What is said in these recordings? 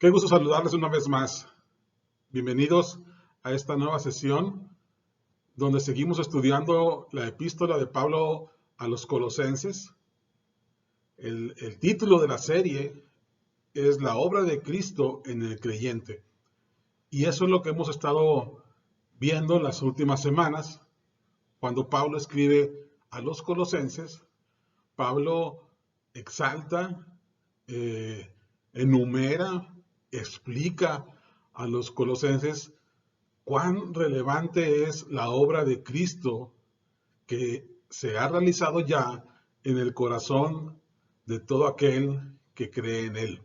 Qué gusto saludarles una vez más. Bienvenidos a esta nueva sesión donde seguimos estudiando la epístola de Pablo a los Colosenses. El título de la serie es La obra de Cristo en el creyente. Y eso es lo que hemos estado viendo en las últimas semanas. Cuando Pablo escribe a los Colosenses, Pablo exalta, enumera, explica a los colosenses cuán relevante es la obra de Cristo que se ha realizado ya en el corazón de todo aquel que cree en Él.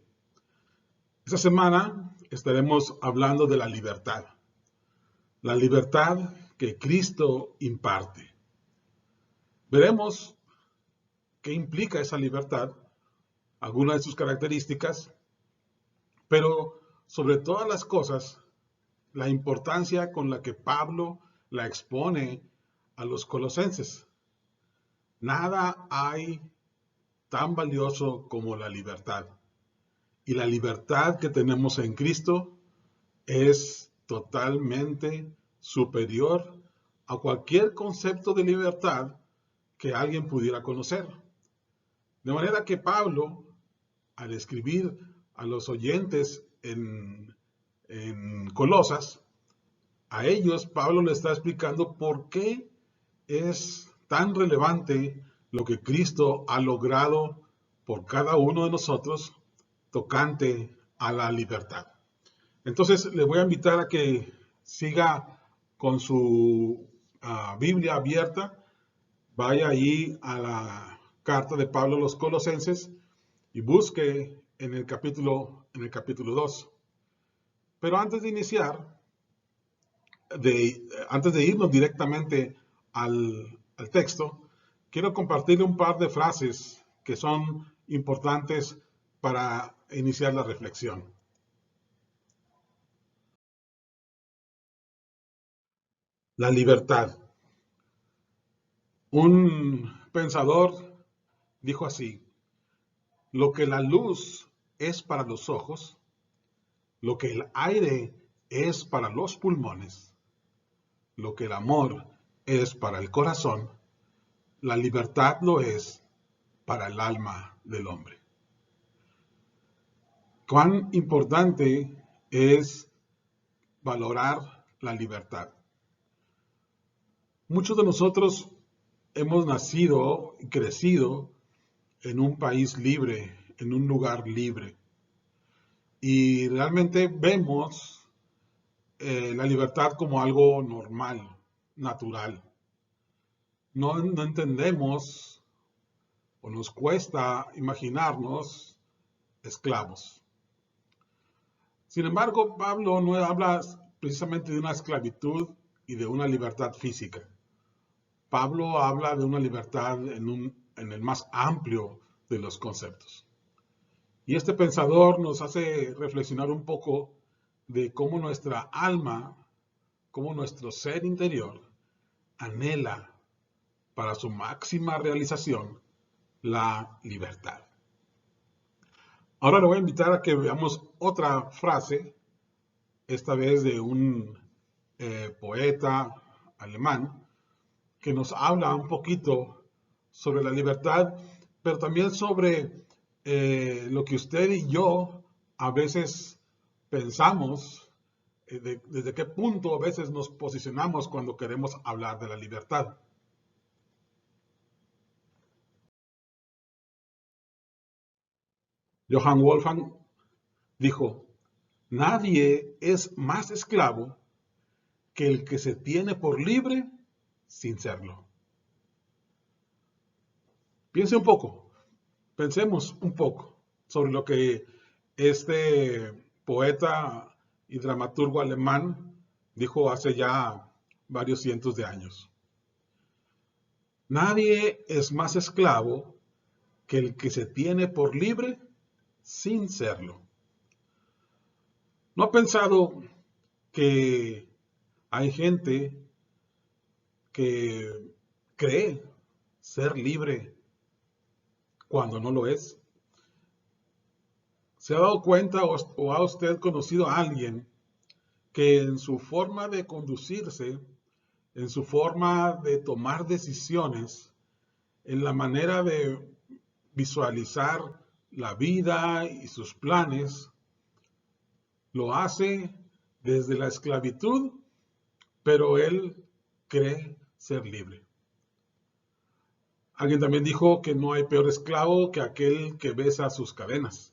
Esta semana estaremos hablando de la libertad que Cristo imparte. Veremos qué implica esa libertad, algunas de sus características, pero sobre todas las cosas, la importancia con la que Pablo la expone a los colosenses. Nada hay tan valioso como la libertad. Y la libertad que tenemos en Cristo es totalmente superior a cualquier concepto de libertad que alguien pudiera conocer. De manera que Pablo, al escribir a los oyentes en Colosas, a ellos Pablo le está explicando por qué es tan relevante lo que Cristo ha logrado por cada uno de nosotros tocante a la libertad. Entonces le voy a invitar a que siga con su Biblia abierta, vaya ahí a la carta de Pablo a los Colosenses y busque en el capítulo 2. Pero antes de iniciar, antes de irnos directamente al texto, quiero compartir un par de frases que son importantes para iniciar la reflexión. La libertad. Un pensador dijo así: lo que la luz es para los ojos, lo que el aire es para los pulmones, lo que el amor es para el corazón, la libertad lo es para el alma del hombre. Cuán importante es valorar la libertad. Muchos de nosotros hemos nacido y crecido en un país libre, en un lugar libre. Y realmente vemos la libertad como algo normal, natural. No entendemos o nos cuesta imaginarnos esclavos. Sin embargo, Pablo no habla precisamente de una esclavitud y de una libertad física. Pablo habla de una libertad en el más amplio de los conceptos. Y este pensador nos hace reflexionar un poco de cómo nuestra alma, cómo nuestro ser interior anhela para su máxima realización la libertad. Ahora le voy a invitar a que veamos otra frase, esta vez de un poeta alemán, que nos habla un poquito sobre la libertad, pero también sobre lo que usted y yo a veces pensamos, desde qué punto a veces nos posicionamos cuando queremos hablar de la libertad. Johann Wolfgang dijo: nadie es más esclavo que el que se tiene por libre sin serlo. Pensemos un poco sobre lo que este poeta y dramaturgo alemán dijo hace ya varios cientos de años. Nadie es más esclavo que el que se tiene por libre sin serlo. ¿No ha pensado que hay gente que cree ser libre cuando no lo es? ¿Se ha dado cuenta o ha usted conocido a alguien que en su forma de conducirse, en su forma de tomar decisiones, en la manera de visualizar la vida y sus planes, lo hace desde la esclavitud, pero él cree ser libre? Alguien también dijo que no hay peor esclavo que aquel que besa sus cadenas.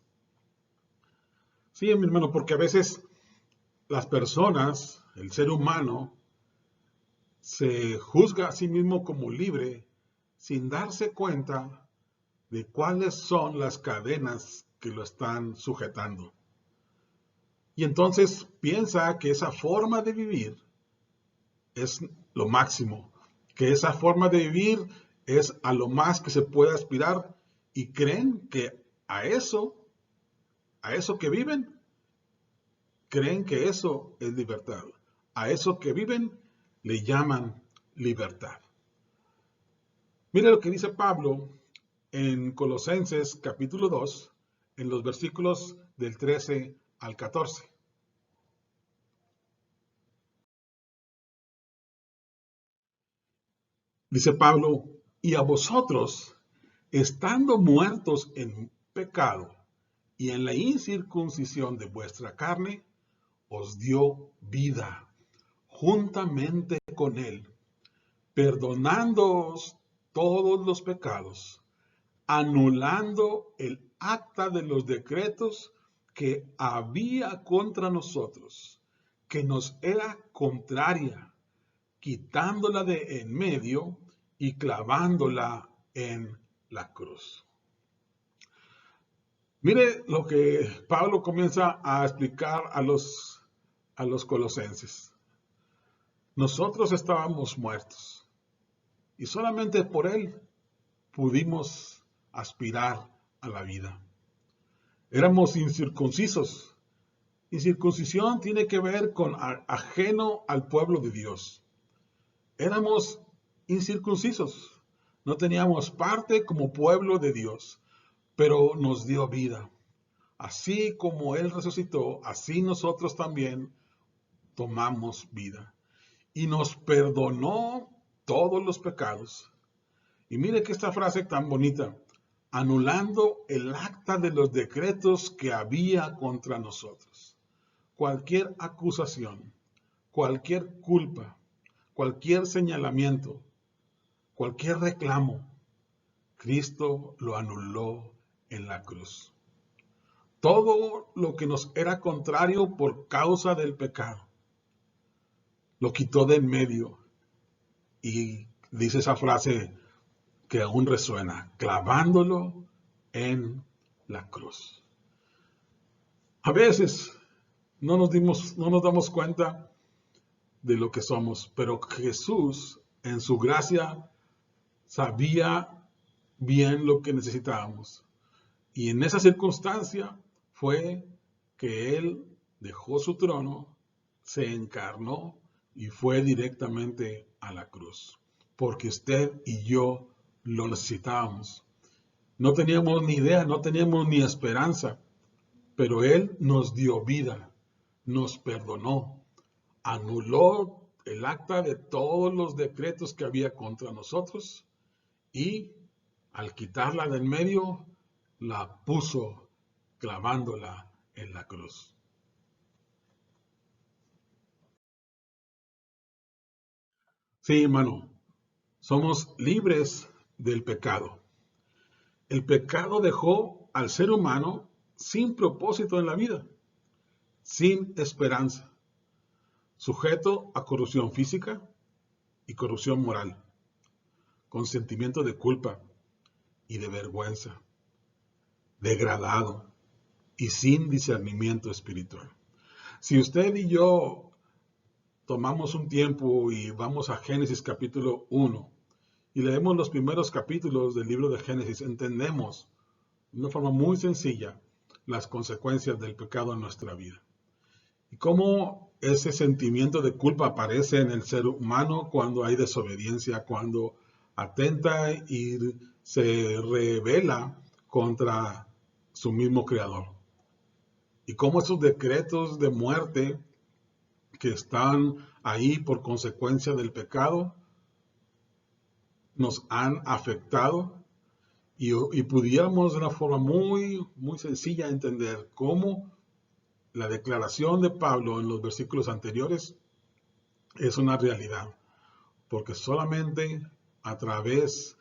Sí, mi hermano, porque a veces las personas, el ser humano, se juzga a sí mismo como libre sin darse cuenta de cuáles son las cadenas que lo están sujetando. Y entonces piensa que esa forma de vivir es lo máximo, que esa forma de vivir es a lo más que se puede aspirar y creen que a eso que viven, creen que eso es libertad. A eso que viven le llaman libertad. Mire lo que dice Pablo en Colosenses capítulo 2, en los versículos del 13 al 14. Dice Pablo, y a vosotros, estando muertos en pecado y en la incircuncisión de vuestra carne, os dio vida juntamente con él, perdonándoos todos los pecados, anulando el acta de los decretos que había contra nosotros, que nos era contraria, quitándola de en medio y clavándola en la cruz. Mire lo que Pablo comienza a explicar a los colosenses. Nosotros estábamos muertos y solamente por él pudimos aspirar a la vida. Éramos incircuncisos. Incircuncisión tiene que ver con ajeno al pueblo de Dios. Éramos incircuncisos. No teníamos parte como pueblo de Dios, pero nos dio vida. Así como Él resucitó, así nosotros también tomamos vida. Y nos perdonó todos los pecados. Y mire que esta frase tan bonita, anulando el acta de los decretos que había contra nosotros. Cualquier acusación, cualquier culpa, cualquier señalamiento, cualquier reclamo, Cristo lo anuló en la cruz. Todo lo que nos era contrario por causa del pecado, lo quitó de en medio. Y dice esa frase que aún resuena, clavándolo en la cruz. A veces no nos damos cuenta de lo que somos, pero Jesús en su gracia sabía bien lo que necesitábamos. Y en esa circunstancia fue que Él dejó su trono, se encarnó y fue directamente a la cruz. Porque usted y yo lo necesitábamos. No teníamos ni idea, no teníamos ni esperanza, pero Él nos dio vida, nos perdonó, anuló el acta de todos los decretos que había contra nosotros y al quitarla del medio, la puso clavándola en la cruz. Sí, hermano, somos libres del pecado. El pecado dejó al ser humano sin propósito en la vida, sin esperanza, sujeto a corrupción física y corrupción moral, con sentimiento de culpa y de vergüenza, degradado y sin discernimiento espiritual. Si usted y yo tomamos un tiempo y vamos a Génesis capítulo 1 y leemos los primeros capítulos del libro de Génesis, entendemos de una forma muy sencilla las consecuencias del pecado en nuestra vida. Y cómo ese sentimiento de culpa aparece en el ser humano cuando hay desobediencia, cuando atenta y se rebela contra su mismo creador. y cómo esos decretos de muerte que están ahí por consecuencia del pecado nos han afectado y pudiéramos de una forma muy sencilla entender cómo la declaración de Pablo en los versículos anteriores es una realidad, porque solamente a través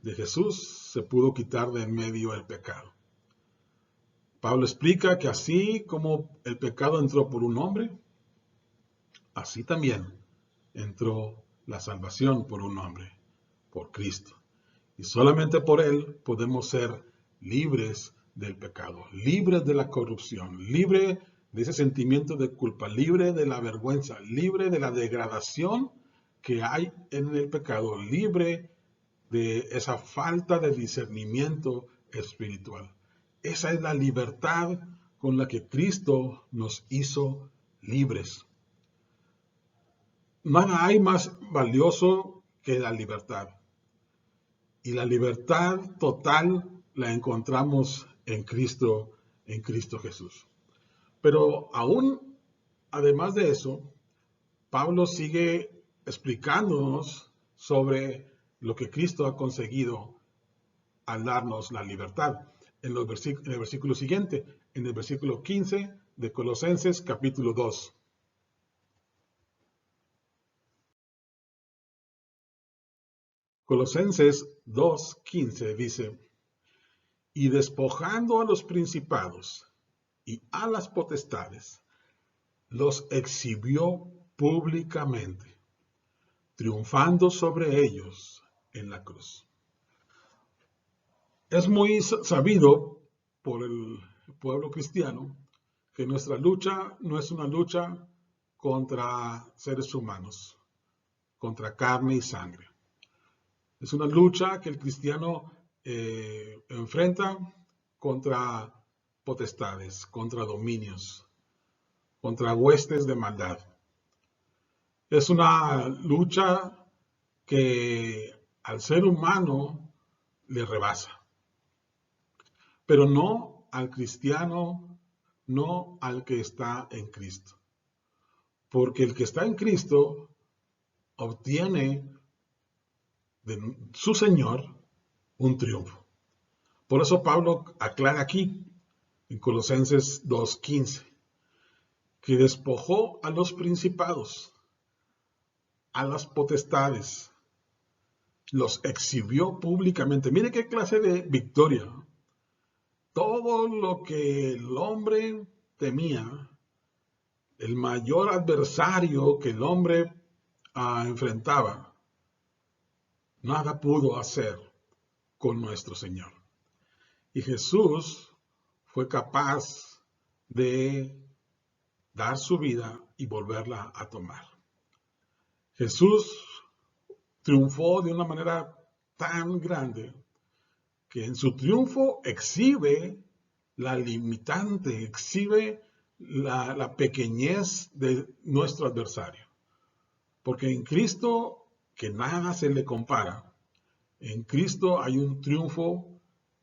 de Jesús se pudo quitar de en medio el pecado. Pablo explica que así como el pecado entró por un hombre, así también entró la salvación por un hombre, por Cristo. Y solamente por Él podemos ser libres del pecado, libres de la corrupción, libres de ese sentimiento de culpa, libre de la vergüenza, libre de la degradación que hay en el pecado, libre de esa falta de discernimiento espiritual. Esa es la libertad con la que Cristo nos hizo libres. Nada hay más valioso que la libertad. Y la libertad total la encontramos en Cristo Jesús. Pero aún, además de eso, Pablo sigue explicándonos sobre lo que Cristo ha conseguido al darnos la libertad. En el versículo siguiente, en el versículo 15 de Colosenses capítulo 2. Colosenses 2:15 dice, y despojando a los principados y a las potestades, los exhibió públicamente, triunfando sobre ellos en la cruz. Es muy sabido por el pueblo cristiano que nuestra lucha no es una lucha contra seres humanos, contra carne y sangre. Es una lucha que el cristiano enfrenta contra potestades, contra dominios, contra huestes de maldad. Es una lucha que al ser humano le rebasa, pero no al cristiano, no al que está en Cristo. Porque el que está en Cristo obtiene de su Señor un triunfo. Por eso Pablo aclara aquí, en Colosenses 2:15, que despojó a los principados, a las potestades, los exhibió públicamente. Mire qué clase de victoria. Todo lo que el hombre temía, el mayor adversario que el hombre enfrentaba, nada pudo hacer con nuestro Señor. Y Jesús fue capaz de dar su vida y volverla a tomar. Jesús triunfó de una manera tan grande que en su triunfo exhibe la limitante, exhibe la pequeñez de nuestro adversario. Porque en Cristo, que nada se le compara, en Cristo hay un triunfo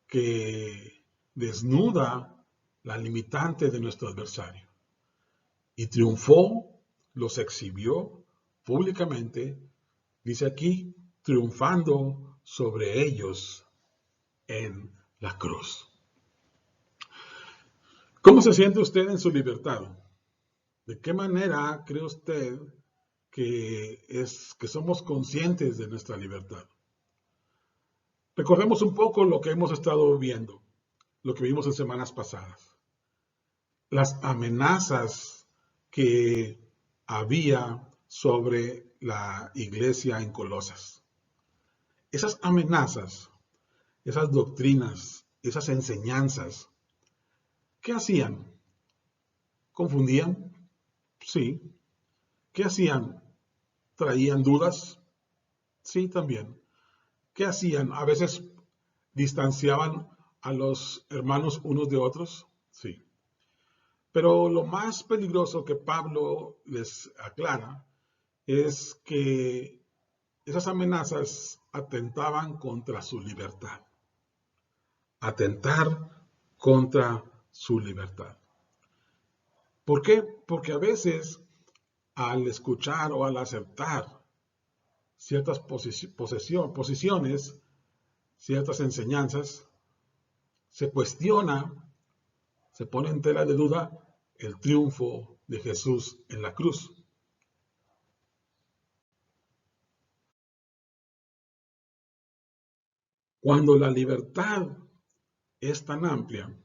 que desnuda la limitante de nuestro adversario. Y triunfó, los exhibió públicamente, dice aquí, triunfando sobre ellos en la cruz. ¿Cómo se siente usted en su libertad? ¿De qué manera cree usted que somos conscientes de nuestra libertad? Recordemos un poco lo que hemos estado viendo, lo que vimos en semanas pasadas. Las amenazas que había sobre la iglesia en Colosas. Esas amenazas, esas doctrinas, esas enseñanzas, ¿qué hacían? ¿Confundían? Sí. ¿Qué hacían? ¿Traían dudas? Sí, también. ¿Qué hacían? A veces distanciaban a los hermanos unos de otros. Sí. Pero lo más peligroso que Pablo les aclara es que esas amenazas atentaban contra su libertad. Atentar contra su libertad. ¿Por qué? Porque a veces al escuchar o al aceptar ciertas posiciones, ciertas enseñanzas, se cuestiona, se pone en tela de duda el triunfo de Jesús en la cruz. Cuando la libertad es tan amplia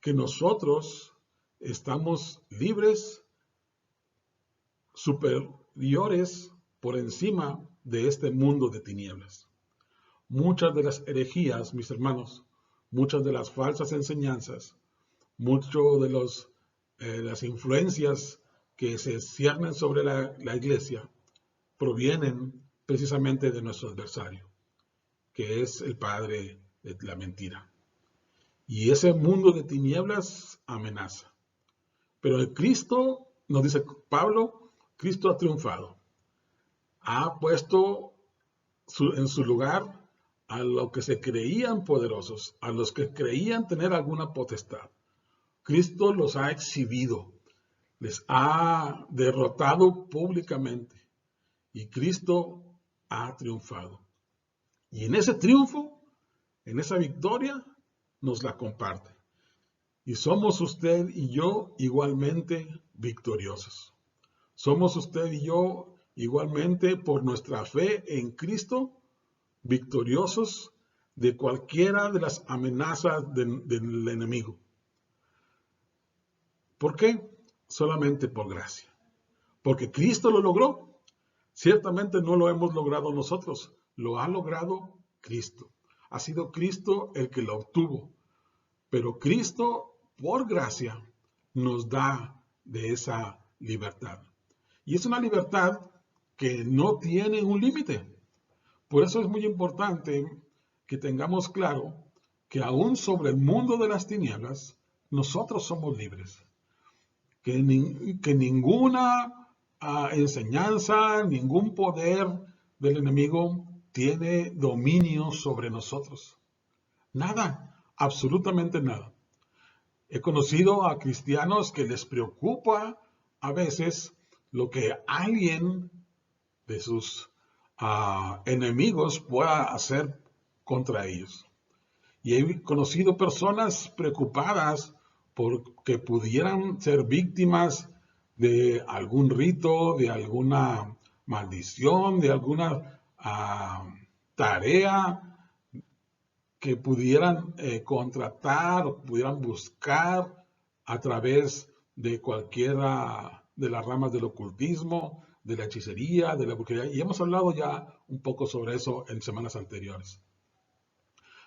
que nosotros estamos libres, superiores por encima de este mundo de tinieblas. Muchas de las herejías, mis hermanos, muchas de las falsas enseñanzas, muchas de las influencias que se ciernen sobre la iglesia provienen precisamente de nuestro adversario, que es el padre de la mentira. Y ese mundo de tinieblas amenaza. Pero el Cristo, nos dice Pablo, Cristo ha triunfado. Ha puesto en su lugar a los que se creían poderosos, a los que creían tener alguna potestad. Cristo los ha exhibido, les ha derrotado públicamente y Cristo ha triunfado. Y en ese triunfo, en esa victoria, nos la comparte. Y somos usted y yo igualmente victoriosos. Somos usted y yo igualmente por nuestra fe en Cristo victoriosos de cualquiera de las amenazas del enemigo. ¿Por qué? Solamente por gracia. Porque Cristo lo logró. Ciertamente no lo hemos logrado nosotros, lo ha logrado Cristo. Ha sido Cristo el que lo obtuvo. Pero Cristo, por gracia, nos da de esa libertad. Y es una libertad que no tiene un límite. Por eso es muy importante que tengamos claro que aún sobre el mundo de las tinieblas, nosotros somos libres. Que ninguna enseñanza, ningún poder del enemigo tiene dominio sobre nosotros. Nada, absolutamente nada. He conocido a cristianos que les preocupa a veces lo que alguien de sus enemigos pueda hacer contra ellos. Y he conocido personas preocupadas porque pudieran ser víctimas de algún rito, de alguna maldición, de alguna tarea que pudieran contratar o pudieran buscar a través de cualquiera de las ramas del ocultismo, de la hechicería, de la brujería. Y hemos hablado ya un poco sobre eso en semanas anteriores.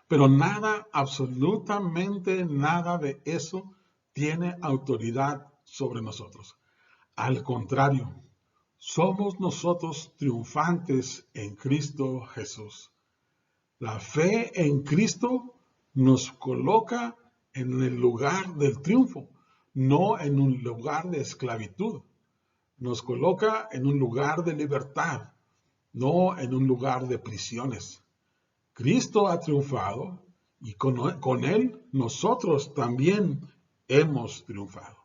Pero nada, absolutamente nada de eso tiene autoridad sobre nosotros. Al contrario, somos nosotros triunfantes en Cristo Jesús. La fe en Cristo nos coloca en el lugar del triunfo, no en un lugar de esclavitud. Nos coloca en un lugar de libertad, no en un lugar de prisiones. Cristo ha triunfado y con Él nosotros también hemos triunfado.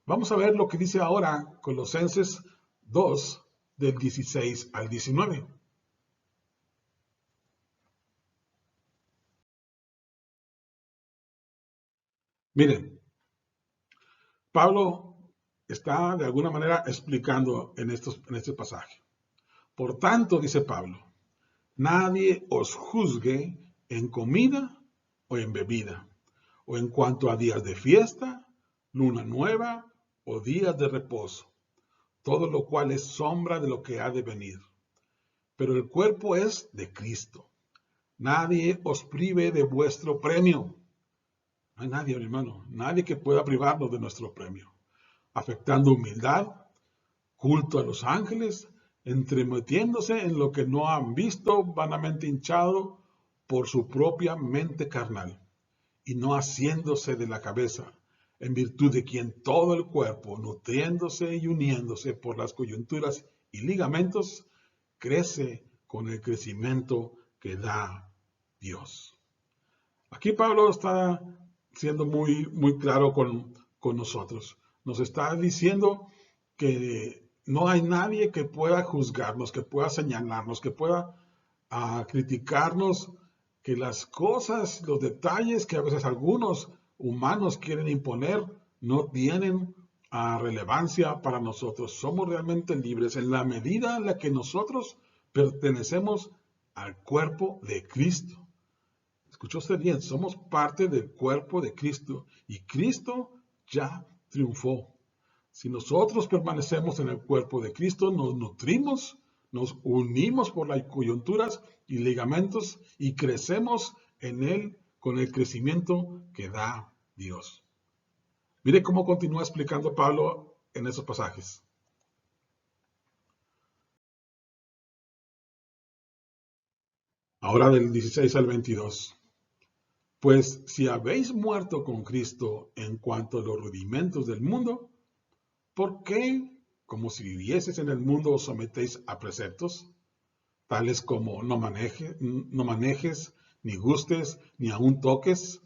Vamos a ver lo que dice ahora Colosenses 2, del 16 al 19. Miren, Pablo está de alguna manera explicando en este pasaje. Por tanto, dice Pablo, nadie os juzgue en comida o en bebida, o en cuanto a días de fiesta, luna nueva o días de reposo, todo lo cual es sombra de lo que ha de venir. Pero el cuerpo es de Cristo. Nadie os prive de vuestro premio. No hay nadie, hermano, nadie que pueda privarnos de nuestro premio. Afectando humildad, culto a los ángeles, entremetiéndose en lo que no han visto, vanamente hinchado por su propia mente carnal, y no haciéndose de la cabeza, en virtud de quien todo el cuerpo, nutriéndose y uniéndose por las coyunturas y ligamentos, crece con el crecimiento que da Dios. Aquí Pablo está siendo muy claro con nosotros. nos está diciendo que no hay nadie que pueda juzgarnos, que pueda señalarnos, que pueda criticarnos, que las cosas, los detalles que a veces algunos humanos quieren imponer no tienen relevancia para nosotros. Somos realmente libres en la medida en la que nosotros pertenecemos al cuerpo de Cristo. Escuchó usted bien, somos parte del cuerpo de Cristo y Cristo ya triunfó. Si nosotros permanecemos en el cuerpo de Cristo, nos nutrimos, nos unimos por las coyunturas y ligamentos y crecemos en Él con el crecimiento que da Dios. Mire cómo continúa explicando Pablo en esos pasajes. Ahora del 16 al 22. Pues si habéis muerto con Cristo en cuanto a los rudimentos del mundo, ¿por qué, como si vivieseis en el mundo, os sometéis a preceptos, tales como no manejes, ni gustes, ni aun toques,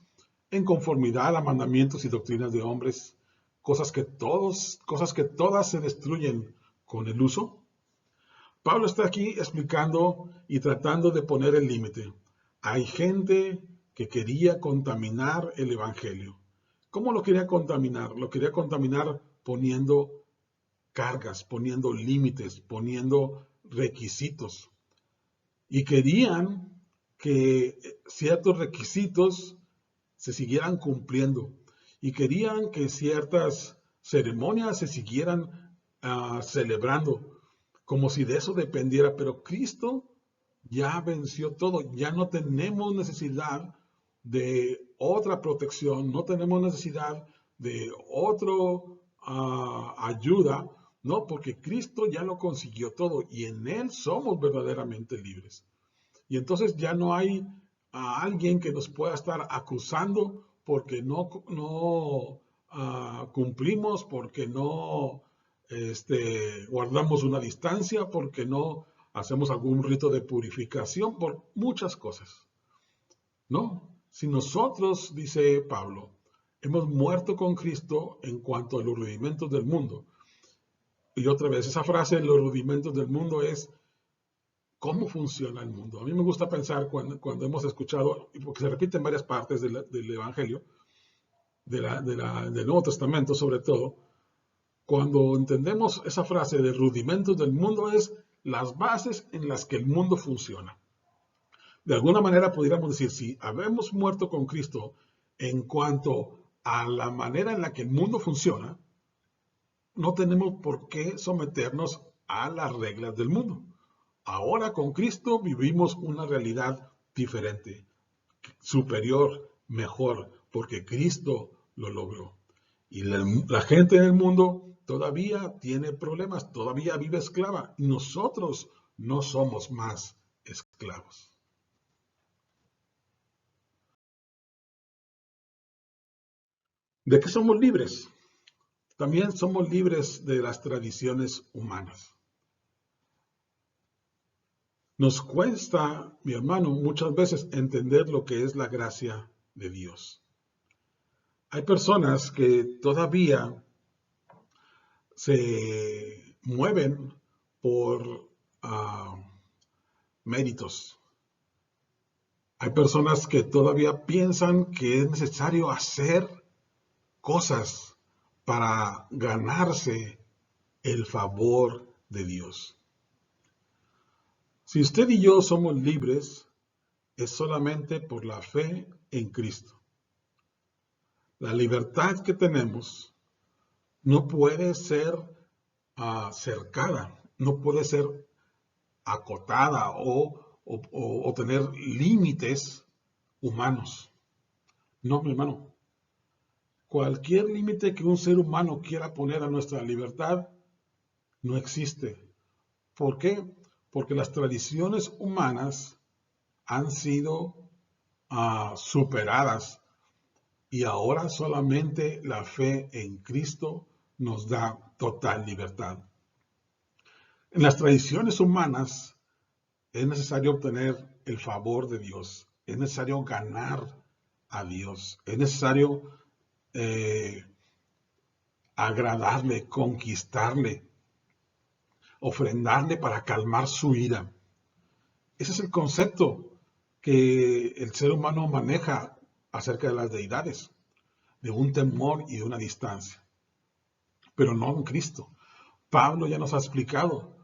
en conformidad a mandamientos y doctrinas de hombres, cosas que todas se destruyen con el uso? Pablo está aquí explicando y tratando de poner el límite. Hay gente que quería contaminar el evangelio. ¿Cómo lo quería contaminar? Lo quería contaminar poniendo cargas, poniendo límites, poniendo requisitos. Y querían que ciertos requisitos se siguieran cumpliendo. Y querían que ciertas ceremonias se siguieran celebrando, como si de eso dependiera. Pero Cristo ya venció todo. Ya no tenemos necesidad de otra protección, no tenemos necesidad de otra ayuda, no, porque Cristo ya lo consiguió todo y en Él somos verdaderamente libres. Y entonces ya no hay a alguien que nos pueda estar acusando porque no cumplimos, porque no guardamos una distancia, porque no hacemos algún rito de purificación, por muchas cosas. No, si nosotros, dice Pablo, hemos muerto con Cristo en cuanto a los rudimentos del mundo. Y otra vez, esa frase, los rudimentos del mundo, es cómo funciona el mundo. A mí me gusta pensar cuando hemos escuchado, porque se repite en varias partes del Evangelio, del Nuevo Testamento sobre todo, cuando entendemos esa frase de rudimentos del mundo es las bases en las que el mundo funciona. De alguna manera pudiéramos decir, si habemos muerto con Cristo en cuanto a la manera en la que el mundo funciona, no tenemos por qué someternos a las reglas del mundo. Ahora con Cristo vivimos una realidad diferente, superior, mejor, porque Cristo lo logró. Y la gente en el mundo todavía tiene problemas, todavía vive esclava. Y nosotros no somos más esclavos. ¿De qué somos libres? También somos libres de las tradiciones humanas. Nos cuesta, mi hermano, muchas veces entender lo que es la gracia de Dios. Hay personas que todavía se mueven por méritos. Hay personas que todavía piensan que es necesario hacer cosas para ganarse el favor de Dios. Si usted y yo somos libres, es solamente por la fe en Cristo. La libertad que tenemos no puede ser cercada, no puede ser acotada o tener límites humanos. No, mi hermano. Cualquier límite que un ser humano quiera poner a nuestra libertad no existe. ¿Por qué? Porque las tradiciones humanas han sido superadas y ahora solamente la fe en Cristo nos da total libertad. En las tradiciones humanas es necesario obtener el favor de Dios, es necesario ganar a Dios, es necesario agradarle, conquistarle, ofrendarle para calmar su ira. Ese es el concepto que el ser humano maneja acerca de las deidades, de un temor y de una distancia, pero no en Cristo. Pablo ya nos ha explicado,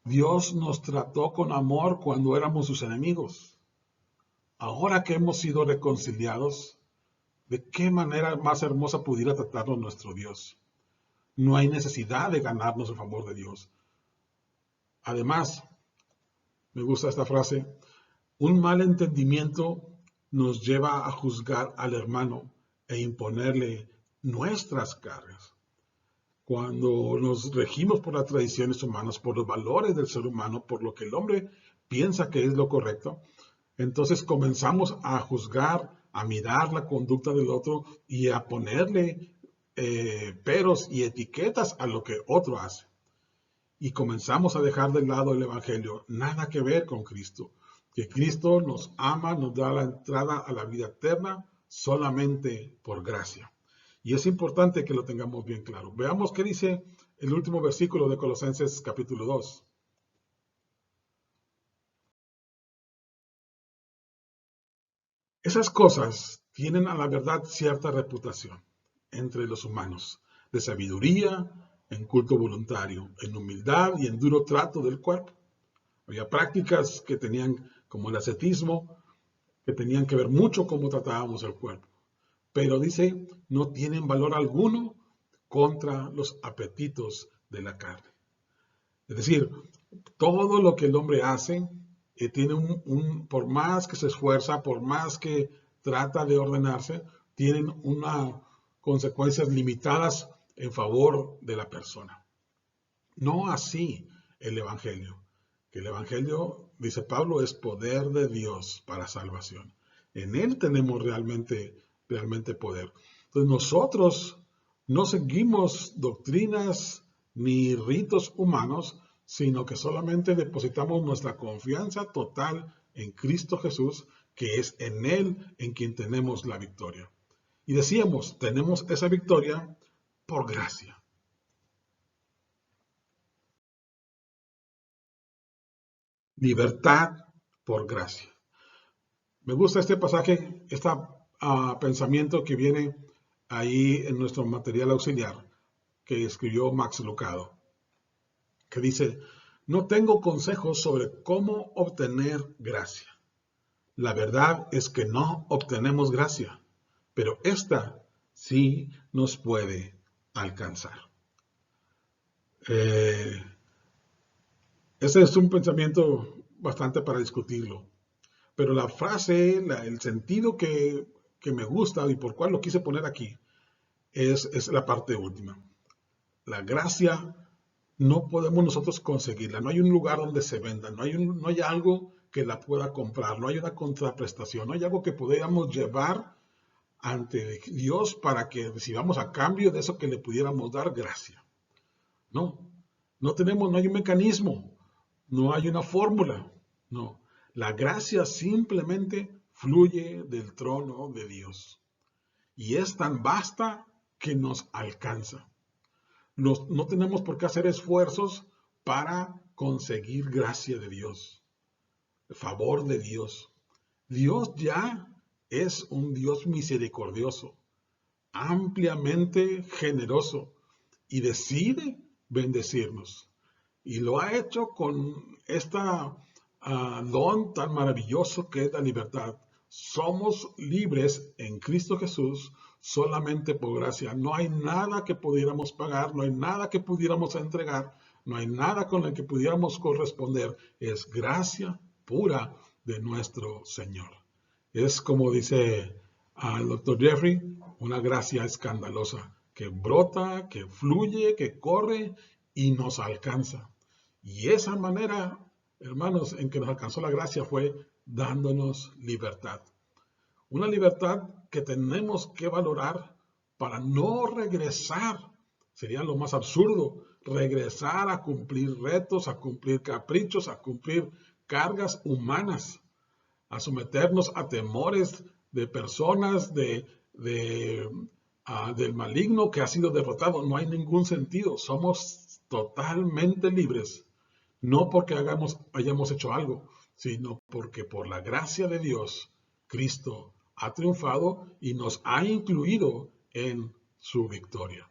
Dios nos trató con amor cuando éramos sus enemigos. Ahora que hemos sido reconciliados, ¿de qué manera más hermosa pudiera tratarnos nuestro Dios? No hay necesidad de ganarnos el favor de Dios. Además, me gusta esta frase, un mal entendimiento nos lleva a juzgar al hermano e imponerle nuestras cargas. Cuando nos regimos por las tradiciones humanas, por los valores del ser humano, por lo que el hombre piensa que es lo correcto, entonces comenzamos a juzgar, a mirar la conducta del otro y a ponerle peros y etiquetas a lo que otro hace. Y comenzamos a dejar de lado el Evangelio, nada que ver con Cristo. Que Cristo nos ama, nos da la entrada a la vida eterna solamente por gracia. Y es importante que lo tengamos bien claro. Veamos qué dice el último versículo de Colosenses capítulo 2. Esas cosas tienen a la verdad cierta reputación entre los humanos, de sabiduría, en culto voluntario, en humildad y en duro trato del cuerpo. Había prácticas que tenían, como el ascetismo, que tenían que ver mucho cómo tratábamos el cuerpo. Pero dice, no tienen valor alguno contra los apetitos de la carne. Es decir, todo lo que el hombre hace tiene por más que se esfuerza, por más que trata de ordenarse, tienen unas consecuencias limitadas en favor de la persona. No así el Evangelio. Que el Evangelio, dice Pablo, es poder de Dios para salvación. En él tenemos realmente poder. Entonces nosotros no seguimos doctrinas ni ritos humanos, sino que solamente depositamos nuestra confianza total en Cristo Jesús, que es en él en quien tenemos la victoria. Y decíamos, tenemos esa victoria por gracia. Libertad por gracia. Me gusta este pasaje, este pensamiento que viene ahí en nuestro material auxiliar que escribió Max Lucado, que dice, no tengo consejos sobre cómo obtener gracia. La verdad es que no obtenemos gracia, pero esta sí nos puede alcanzar. Ese es un pensamiento bastante para discutirlo. Pero la frase, el sentido que me gusta y por cual lo quise poner aquí, es la parte última. La gracia no podemos nosotros conseguirla, no hay un lugar donde se venda, no hay algo que la pueda comprar, no hay una contraprestación, no hay algo que podamos llevar ante Dios para que recibamos a cambio de eso que le pudiéramos dar gracia. No, no hay un mecanismo, no hay una fórmula, no. La gracia simplemente fluye del trono de Dios. Y es tan vasta que nos alcanza. No tenemos por qué hacer esfuerzos para conseguir gracia de Dios, favor de Dios. Dios ya es un Dios misericordioso, ampliamente generoso y decide bendecirnos. Y lo ha hecho con esta don tan maravilloso que es la libertad. Somos libres en Cristo Jesús solamente por gracia. No hay nada que pudiéramos pagar, no hay nada que pudiéramos entregar, no hay nada con el que pudiéramos corresponder. Es gracia pura de nuestro Señor. Es como dice al doctor Jeffrey, una gracia escandalosa que brota, que fluye, que corre y nos alcanza. Y esa manera, hermanos, en que nos alcanzó la gracia fue dándonos libertad. Una libertad que tenemos que valorar para no regresar, sería lo más absurdo, regresar a cumplir retos, a cumplir caprichos, a cumplir cargas humanas, a someternos a temores de personas, de del maligno que ha sido derrotado. No hay ningún sentido. Somos totalmente libres. No porque hayamos hecho algo, sino porque por la gracia de Dios, Cristo ha triunfado y nos ha incluido en su victoria.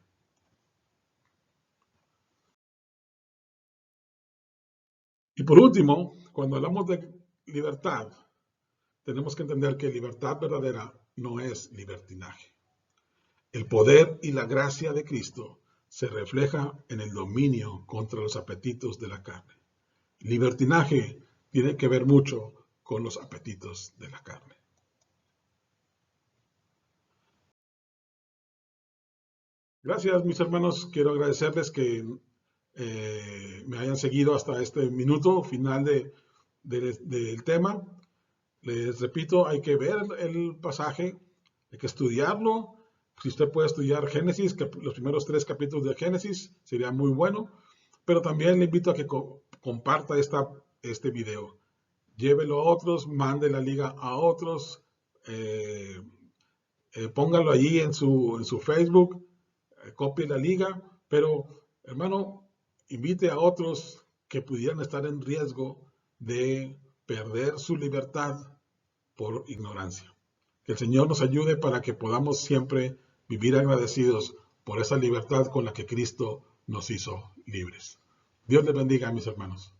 Y por último, cuando hablamos de libertad, tenemos que entender que libertad verdadera no es libertinaje. El poder y la gracia de Cristo se refleja en el dominio contra los apetitos de la carne. Libertinaje tiene que ver mucho con los apetitos de la carne. Gracias, mis hermanos. Quiero agradecerles que me hayan seguido hasta este minuto final del tema. Les repito, hay que ver el pasaje, hay que estudiarlo. Si usted puede estudiar Génesis, los primeros 3 capítulos de Génesis, sería muy bueno. Pero también le invito a que comparta este video. Llévelo a otros, mande la liga a otros, póngalo allí en su Facebook, copie la liga, pero hermano, invite a otros que pudieran estar en riesgo de perder su libertad por ignorancia. Que el Señor nos ayude para que podamos siempre vivir agradecidos por esa libertad con la que Cristo nos hizo libres. Dios les bendiga, mis hermanos.